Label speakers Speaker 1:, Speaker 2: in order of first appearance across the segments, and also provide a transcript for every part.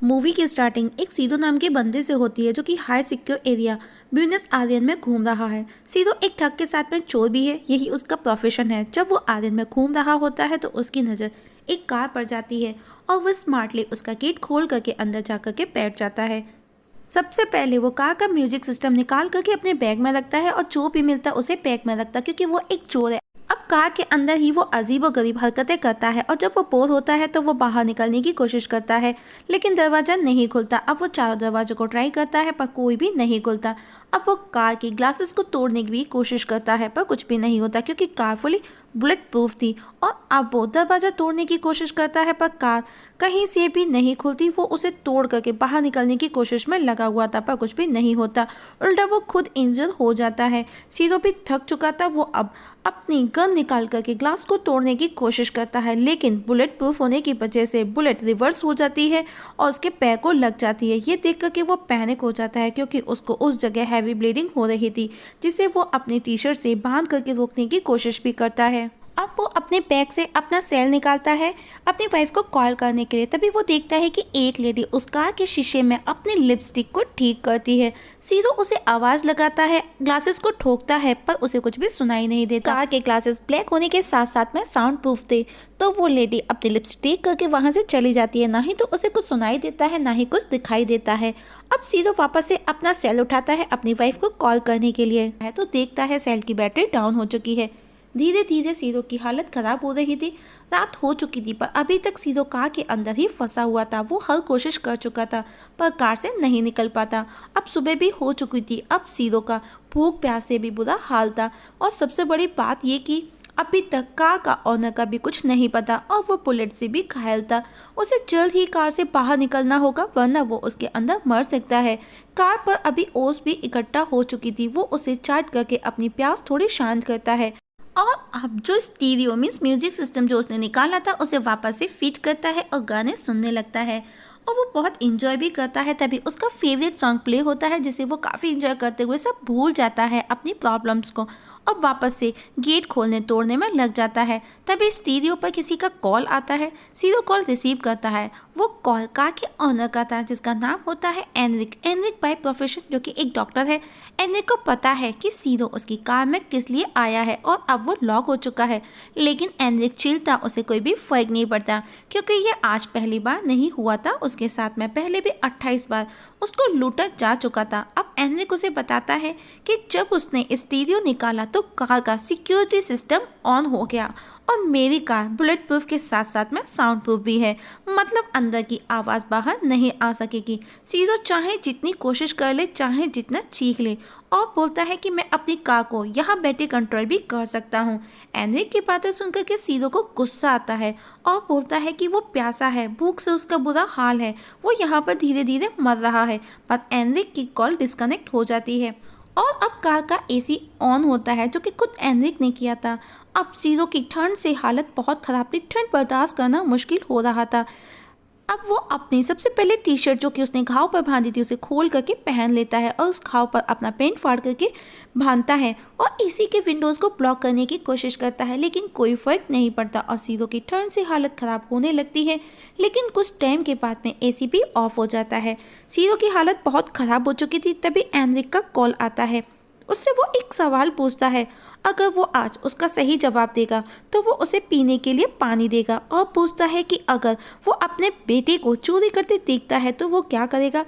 Speaker 1: Movie की starting एक सीधो नाम के बंदे से होती है जो कि high secure area Buenos iron में घूम रहा है। सीधो एक ठग के साथ में चोर भी है, यही उसका प्रोफेशन है। जब वो आयरन में घूम रहा होता है तो उसकी नज़र एक कार पर जाती है और वह स्मार्टली उसका गेट खोल करके अंदर जा करके बैठ जाता है। सबसे पहले वो कार का म्यूजिक सिस्टम निकाल करके अपने बैग में रखता है और जो भी मिलता है उसे बैग में रखता है क्योंकि वो एक चोर है। अब कार के अंदर ही वो अजीब और गरीब हरकतें करता है और जब वो बोर होता है तो वो बाहर निकलने की कोशिश करता है, लेकिन दरवाज़ा नहीं खुलता। अब वो चारों दरवाजों को ट्राई करता है पर कोई भी नहीं खुलता। अब वो कार की ग्लासेस को तोड़ने की भी कोशिश करता है पर कुछ भी नहीं होता क्योंकि कार फुली बुलेट प्रूफ थी। और अब वो दरवाज़ा तोड़ने की कोशिश करता है पर कार कहीं से भी नहीं खुलती। वो उसे तोड़ करके बाहर निकलने की कोशिश में लगा हुआ था पर कुछ भी नहीं होता, उल्टा वो खुद इंजर हो जाता है। सीधो भी थक चुका था, वो अब अपनी गन निकाल करके ग्लास को तोड़ने की कोशिश करता है, लेकिन बुलेट प्रूफ होने की वजह से बुलेट रिवर्स हो जाती है और उसके पैर को लग जाती है। ये देख करके वो पैनिक हो जाता है क्योंकि उसको उस जगह हैवी ब्लीडिंग हो रही थी, जिसे वो अपनी टी शर्ट से बांध करके रोकने की कोशिश भी करता है। अब वो अपने बैग से अपना सेल निकालता है अपनी वाइफ को कॉल करने के लिए। तभी वो देखता है कि एक लेडी उस कार के शीशे में अपनी लिपस्टिक को ठीक करती है। सीधो उसे आवाज़ लगाता है, ग्लासेस को ठोकता है पर उसे कुछ भी सुनाई नहीं देता। कार के ग्लासेस ब्लैक होने के साथ साथ में साउंड प्रूफ थे, तो वो लेडी अपनी लिपस्टिक करके वहाँ से चली जाती है। ना ही तो उसे कुछ सुनाई देता है ना ही कुछ दिखाई देता है। अब सीधो वापस से अपना सेल उठाता है अपनी वाइफ को कॉल करने के लिए, तो देखता है सेल की बैटरी डाउन हो चुकी है। धीरे धीरे सीधो की हालत खराब हो रही थी। रात हो चुकी थी पर अभी तक सीधो कार के अंदर ही फंसा हुआ था। वो हर कोशिश कर चुका था पर कार से नहीं निकल पाता। अब सुबह भी हो चुकी थी। अब सीधो का भूख प्यास से भी बुरा हाल था और सबसे बड़ी बात ये कि अभी तक कार का ऑनर का भी कुछ नहीं पता और वो बुलेट से भी घायल था। उसे जल्द ही कार से बाहर निकलना होगा वरना वो उसके अंदर मर सकता है। कार पर अभी ओस भी इकट्ठा हो चुकी थी। वो उसे चाट करके अपनी प्यास थोड़ी शांत करता है और अब जो स्टीरियो मीन्स म्यूजिक सिस्टम जो उसने निकाला था उसे वापस से फिट करता है और गाने सुनने लगता है और वो बहुत इंजॉय भी करता है। तभी उसका फेवरेट सॉन्ग प्ले होता है जिसे वो काफ़ी इंजॉय करते हुए सब भूल जाता है अपनी प्रॉब्लम्स को और वापस से गेट खोलने तोड़ने में लग जाता है। तभी स्टीरियो पर किसी का कॉल आता है। सीधो कॉल रिसीव करता है। वो कॉल कार के ऑनर का था जिसका नाम होता है एनरिक। एनरिक बाय प्रोफेशन जो कि एक डॉक्टर है। एनरिक को पता है कि सीधो उसकी कार में किस लिए आया है और अब वो लॉक हो चुका है, लेकिन एनरिक चिल था, उसे कोई भी फर्क नहीं पड़ता क्योंकि ये आज पहली बार नहीं हुआ था उसके साथ में, पहले भी 28 बार उसको लूटा जा चुका था। अब एनरिक उसे बताता है कि जब उसने स्टीरियो निकाला तो कार का सिक्योरिटी सिस्टम ऑन हो गया और मेरी कार बुलेट प्रूफ के साथ साथ में साउंड प्रूफ भी है, मतलब अंदर की आवाज़ बाहर नहीं आ सकेगी। सीधो चाहे जितनी कोशिश कर ले, चाहे जितना चीख ले और बोलता है कि मैं अपनी कार को यहाँ बैठे कंट्रोल भी कर सकता हूँ। एनरिक की बातें सुनकर के सीधो को गुस्सा आता है और बोलता है कि वो प्यासा है, भूख से उसका बुरा हाल है, वो यहाँ पर धीरे धीरे मर रहा है। पर एनरिक की कॉल डिस्कनेक्ट हो जाती है और अब कार का एसी ऑन होता है जो कि खुद एनरिक ने किया था। अब सीधो की ठंड से हालत बहुत ख़राब थी, ठंड बर्दाश्त करना मुश्किल हो रहा था। अब वो अपनी सबसे पहले टी शर्ट जो कि उसने घाव पर बांधी थी उसे खोल करके पहन लेता है और उस घाव पर अपना पेंट फाड़ करके बांधता है और एसी के विंडोज़ को ब्लॉक करने की कोशिश करता है, लेकिन कोई फर्क नहीं पड़ता और सीधो की ठंड से हालत ख़राब होने लगती है। लेकिन कुछ टाइम के बाद में एसी भी ऑफ हो जाता है। सीधो की हालत बहुत ख़राब हो चुकी थी। तभी एनरिक का कॉल आता है। उससे वो एक सवाल पूछता है, अगर वो आज उसका सही जवाब देगा तो वो उसे पीने के लिए पानी देगा और पूछता है कि अगर वो अपने बेटे को चोरी करते देखता है तो वो क्या करेगा।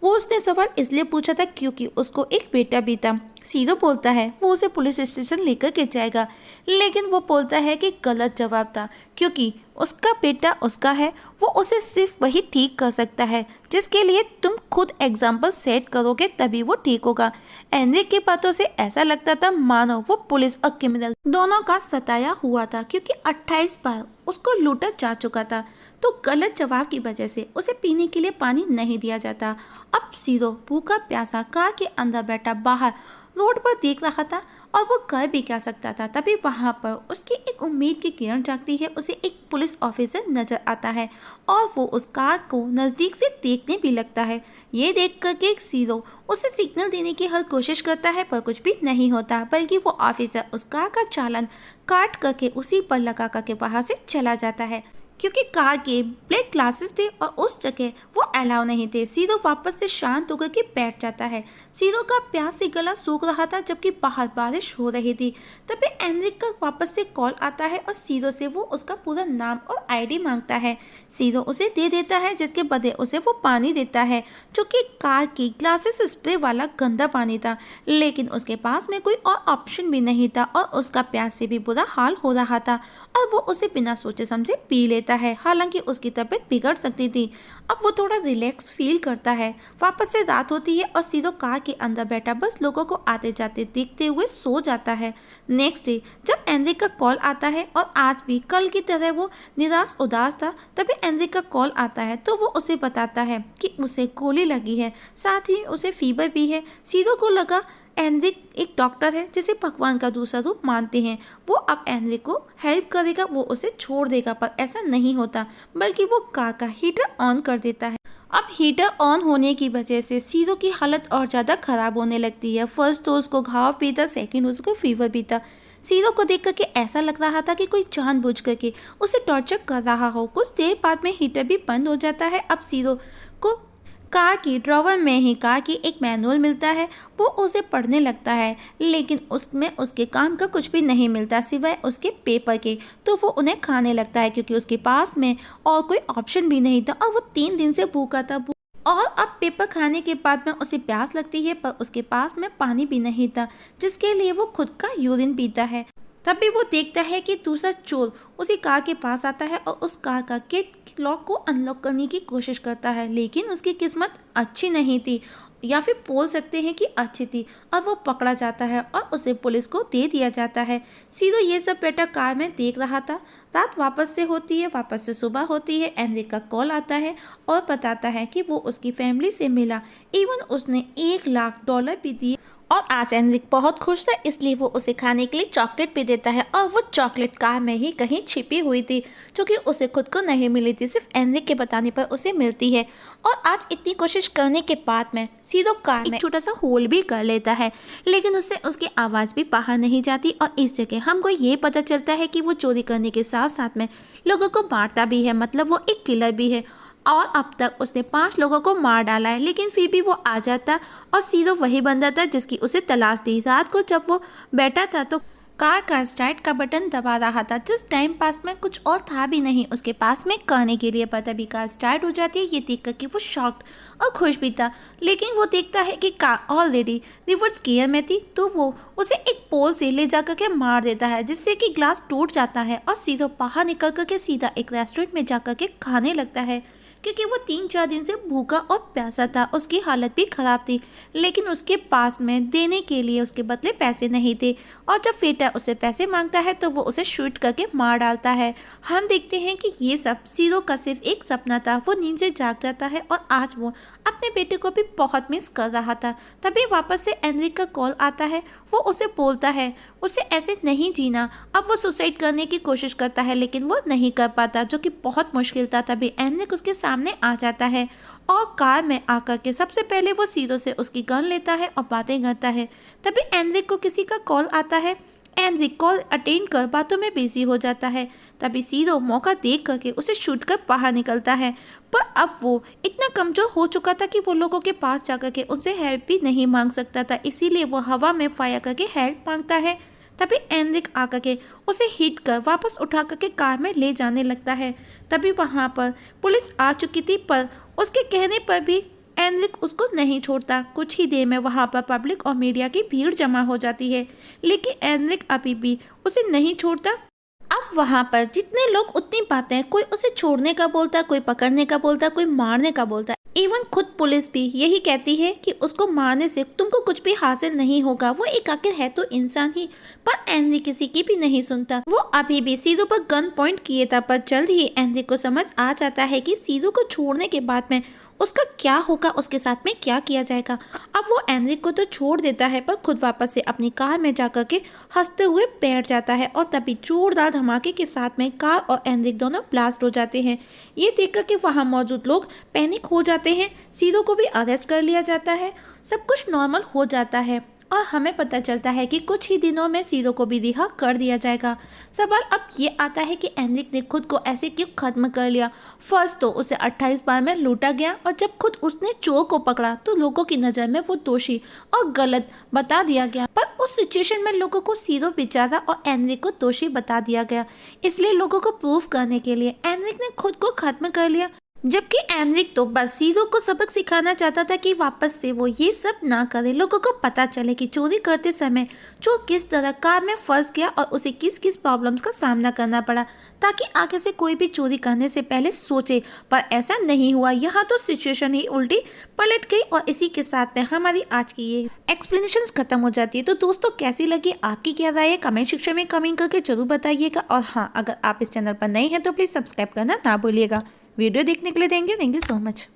Speaker 1: वो उसने सवाल इसलिए पूछा था क्योंकि उसको एक बेटा भी था। सीधो बोलता है वो उसे पुलिस स्टेशन लेकर के जाएगा, लेकिन वो बोलता है कि गलत जवाब था क्योंकि उसका बेटा उसका है, वो उसे सिर्फ वही ठीक कर सकता है जिसके लिए तुम खुद एग्जाम्पल सेट करोगे तभी वो ठीक होगा। एनरिक की बातों से ऐसा लगता था मानो वो पुलिस और क्रिमिनल दोनों का सताया हुआ था क्योंकि 28 बार उसको लूटा जा चुका था, तो गलत जवाब की वजह से उसे पीने के लिए पानी नहीं दिया जाता। अब सीधो भूखा प्यासा कार के अंदर बैठा बाहर रोड पर देख रहा था और वो कर भी क्या सकता था। तभी वहाँ पर उसकी एक उम्मीद की किरण जागती है। उसे एक पुलिस ऑफिसर नजर आता है और वो उस कार को नज़दीक से देखने भी लगता है। ये देख कर के सीधो उसे सिग्नल देने की हर कोशिश करता है पर कुछ भी नहीं होता, बल्कि वो ऑफिसर उस कार का चालान काट करके उसी पर लगा करके बाहर से चला जाता है। क्योंकि कार के ब्लैक ग्लासेस थे और उस जगह वो अलाउ नहीं थे। सीधो वापस से शांत होकर के बैठ जाता है। सीधो का प्यास से गला सूख रहा था जबकि बाहर बारिश हो रही थी। तभी एनरिक का वापस से कॉल आता है और सीधो से वो उसका पूरा नाम और आईडी मांगता है। सीधो उसे दे देता है जिसके बदले उसे वो पानी देता है जो कि कार की ग्लासेस स्प्रे वाला गंदा पानी था। लेकिन उसके पास में कोई और ऑप्शन भी नहीं था और उसका प्यास से भी बुरा हाल हो रहा था और वो उसे बिना सोचे समझे पी लेता है। हालांकि उसकी तबीयत बिगड़ सकती थी। अब वो थोड़ा रिलैक्स फील करता है। वापस से रात होती है और सीधो कार के अंदर बैठा बस लोगों को आते जाते देखते हुए सो जाता है। नेक्स्ट डे जब एनरिक का कॉल आता है और आज भी कल की तरह वो निराश उदास था, तभी एनरिक का कॉल आता है तो वो उसे बताता है कि उसे गोली लगी है, साथ ही उसे फीवर भी है। सीधो को लगा एनरिक एक डॉक्टर है जिसे भगवान का दूसरा रूप मानते हैं, वो अब एनरिक को हेल्प करेगा, वो उसे छोड़ देगा। पर ऐसा नहीं होता, बल्कि वो कार का हीटर ऑन कर देता है। अब हीटर ऑन होने की वजह से सीधो की हालत और ज़्यादा खराब होने लगती है। फर्स्ट तो उसको घाव भी था, सेकेंड उसको फीवर भी था। सीधो को देख करके ऐसा लग रहा था कि कोई जानबूझ करके उसे टॉर्चर कर रहा हो। कुछ देर बाद में हीटर भी बंद हो जाता है। अब सीधो को कार की ड्रॉवर में ही कार की एक मैनुअल मिलता है। वो उसे पढ़ने लगता है लेकिन उसमें उसके काम का कुछ भी नहीं मिलता सिवाय उसके पेपर के। तो वो उन्हें खाने लगता है क्योंकि उसके पास में और कोई ऑप्शन भी नहीं था और वो 3 दिन से भूखा था। और अब पेपर खाने के बाद में उसे प्यास लगती है पर उसके पास में पानी भी नहीं था जिसके लिए वो खुद का यूरिन पीता है। तभी वो देखता है कि दूसरा चोर उसी कार के पास आता है और उस कार का गेट लॉक को अनलॉक करने की कोशिश करता है। लेकिन उसकी किस्मत अच्छी नहीं थी, या फिर बोल सकते हैं कि अच्छी थी, और वो पकड़ा जाता है और उसे पुलिस को दे दिया जाता है। सीधो ये सब बेटा कार में देख रहा था। रात वापस से होती है, वापस से सुबह होती है। एनरिक का कॉल आता है और बताता है कि वो उसकी फैमिली से मिला, इवन उसने $1,00,000 भी दिए। और आज एनरिक बहुत खुश था इसलिए वो उसे खाने के लिए चॉकलेट भी देता है और वो चॉकलेट कार में ही कहीं छिपी हुई थी जो कि उसे खुद को नहीं मिली थी, सिर्फ एनरिक के बताने पर उसे मिलती है। और आज इतनी कोशिश करने के बाद में सीधो कार में छोटा सा होल भी कर लेता है लेकिन उससे उसकी आवाज़ भी बाहर नहीं जाती। और इस जगह हमको ये पता चलता है कि वो चोरी करने के साथ साथ में लोगों को मारता भी है, मतलब वो एक किलर भी है। और अब तक उसने 5 लोगों को मार डाला है लेकिन फिर भी वो आ जाता और सीधो वही बंदा था जिसकी उसे तलाश थी। रात को जब वो बैठा था तो कार का स्टार्ट का बटन दबा रहा था। जिस टाइम पास में कुछ और था भी नहीं उसके पास में करने के लिए, पर तभी कार स्टार्ट हो जाती है। ये देखकर कि वो शॉक्ड और खुश भी था, लेकिन वो देखता है कि कार ऑलरेडी रिवर्स गियर में थी तो वो उसे एक पोल से ले जा करके मार देता है जिससे कि ग्लास टूट जाता है और सीधो बाहर निकल करके सीधा एक रेस्टोरेंट में जा करके खाने लगता है क्योंकि वो 3-4 दिन से भूखा और प्यासा था। उसकी हालत भी ख़राब थी लेकिन उसके पास में देने के लिए उसके बदले पैसे नहीं थे और जब फेटा उसे पैसे मांगता है तो वो उसे शूट करके मार डालता है। हम देखते हैं कि ये सब सीधो का सिर्फ एक सपना था। वो नींद से जाग जाता है और आज वो अपने बेटे को भी बहुत मिस कर रहा था। तभी वापस से एनरिक का कॉल आता है। वो उसे बोलता है उसे ऐसे नहीं जीना। अब वो सुसाइड करने की कोशिश करता है लेकिन वो नहीं कर पाता जो कि बहुत मुश्किल था। तभी एनरिक उसके सामने आ जाता है और कार में आकर के सबसे पहले वो सीधो से उसकी गन लेता है और बातें करता है। तभी एनरिक को किसी का कॉल आता है। एनरिक कॉल अटेंड कर बातों में बिजी हो जाता है। तभी सीधो मौका देख करके उसे शूट कर बाहर निकलता है, पर अब वो इतना कमजोर हो चुका था कि वो लोगों के पास जाकर के उनसे हेल्प भी नहीं मांग सकता था, इसीलिए वो हवा में फायर करके हेल्प मांगता है। तभी एनरिक आकर के उसे हिट कर वापस उठा करके कार में ले जाने लगता है। तभी वहाँ पर पुलिस आ चुकी थी, पर उसके कहने पर भी एनरिक उसको नहीं छोड़ता। कुछ ही देर में वहाँ पर पब्लिक और मीडिया की भीड़ जमा हो जाती है, लेकिन एनरिक अभी भी उसे नहीं छोड़ता। अब वहाँ पर जितने लोग उतनी बातें, कोई उसे छोड़ने का बोलता, कोई पकड़ने का बोलता, कोई मारने का बोलता। इवन खुद पुलिस भी यही कहती है कि उसको मारने से तुमको कुछ भी हासिल नहीं होगा, वो एक आखिर है तो इंसान ही। पर एनरिक किसी की भी नहीं सुनता। वो अभी भी सीधो पर गन पॉइंट किए था, पर जल्द ही एनरिक को समझ आ जाता है कि सीधो को छोड़ने के बाद में उसका क्या होगा, उसके साथ में क्या किया जाएगा। अब वो एनरिक को तो छोड़ देता है पर खुद वापस से अपनी कार में जाकर के हंसते हुए बैठ जाता है और तभी जोरदार धमाके के साथ में कार और एनरिक दोनों ब्लास्ट हो जाते हैं। ये देखकर के वहाँ मौजूद लोग पैनिक हो जाते हैं। सीधो को भी अरेस्ट कर लिया जाता है। सब कुछ नॉर्मल हो जाता है और हमें पता चलता है कि कुछ ही दिनों में सीरो को भी रिहा कर दिया जाएगा। सवाल अब ये आता है कि एनरिक ने खुद को ऐसे क्यों खत्म कर लिया। फर्स्ट तो उसे 28 बार में लूटा गया और जब खुद उसने चोर को पकड़ा तो लोगों की नज़र में वो दोषी और गलत बता दिया गया। पर उस सिचुएशन में लोगों को सीरो बेचारा और एनरिक को दोषी बता दिया गया। इसलिए लोगों को प्रूव करने के लिए एनरिक ने खुद को खत्म कर लिया, जबकि एनरिक तो बस सीरो को सबक सिखाना चाहता था कि वापस से वो ये सब ना करे। लोगों को पता चले कि चोरी करते समय चोर किस तरह कार में फंस गया और उसे किस किस प्रॉब्लम्स का सामना करना पड़ा, ताकि आगे से कोई भी चोरी करने से पहले सोचे। पर ऐसा नहीं हुआ, यहाँ तो सिचुएशन ही उल्टी पलट गई और इसी के साथ में हमारी आज की ये एक्सप्लेनेशन खत्म हो जाती है। तो दोस्तों कैसी लगी, आपकी क्या राय है, कमेंट सेक्शन में कमेंट करके जरूर बताइएगा। और हाँ, अगर आप इस चैनल पर नए हैं तो प्लीज़ सब्सक्राइब करना ना भूलिएगा। वीडियो देखने के लिए थैंक यू सो मच।